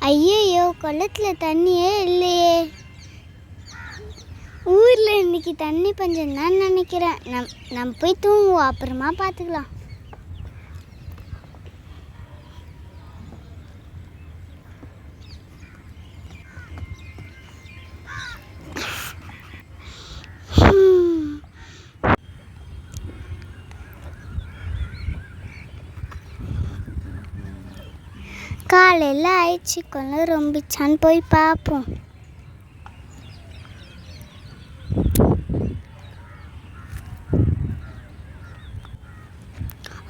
ஐயோ, குளத்தில் தண்ணியே இல்லையே. ஊரில் இன்னைக்கு தண்ணி பஞ்சம் தான் நினைக்கிறேன். நம்ம போய் தூங்குவோம், அப்புறமா பார்த்துக்கலாம். காலையில் ஆயிடுச்சு, குளம் ரொம்பிச்சான்னு போய் பார்ப்போம்.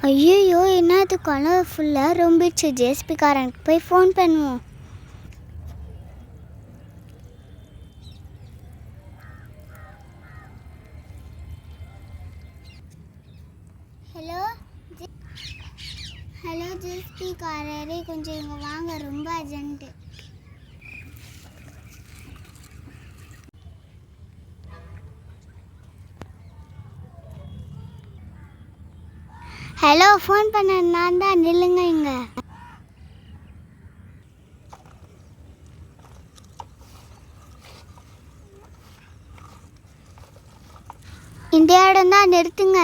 ஐயோ, என்னது குளம் ஃபுல்லாக ரொம்பிடுச்சு. ஜேசிபி காரனுக்கு போய் ஃபோன் பண்ணுவோம். ஹலோ ஜேசிபி காரரே, கொஞ்சம் இங்கே வாங்க, ரொம்ப அர்ஜென்ட்டு. ஹலோ, ஃபோன் பண்ண நான் தான், நில்லுங்க இங்க. இந்த இடம் தான், நிறுத்துங்க.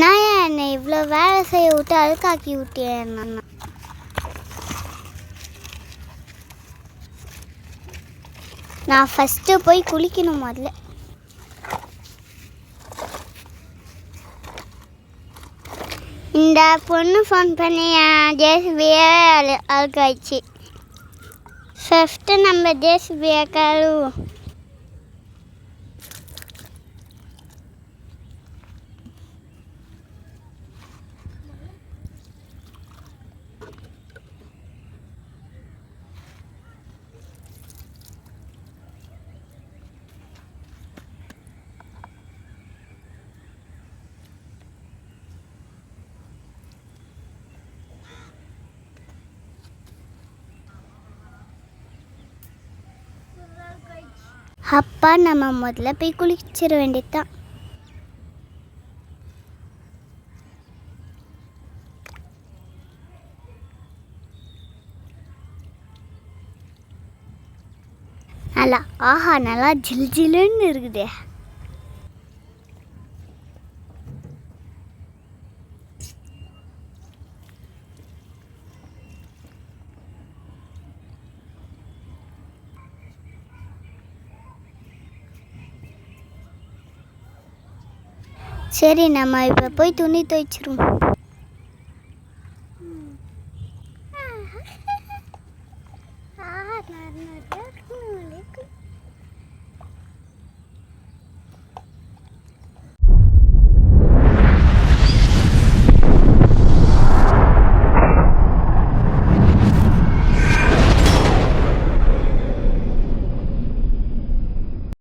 நான் என்னை இவ்வளோ வேலை செய்ய விட்டு அழுக்காக்கி விட்டேன். நான் ஃபஸ்ட்டு போய் குளிக்கணும் முதல்ல. இந்த பொண்ணு ஃபோன் பண்ணி ஜேசிபியே அழுக்காயிடுச்சு. ஃபஸ்ட்டு நம்ம ஜேசிபியை கழுவோம். அப்பா, நம்ம முதல்ல போய் குளிச்சிட வேண்டியதுதான். நல்லா நல்லா ஜில் ஜில்லுன்னு இருக்குதே. சரி, நம்ம இப்போ போய் துணி துவைச்சிருவோம்.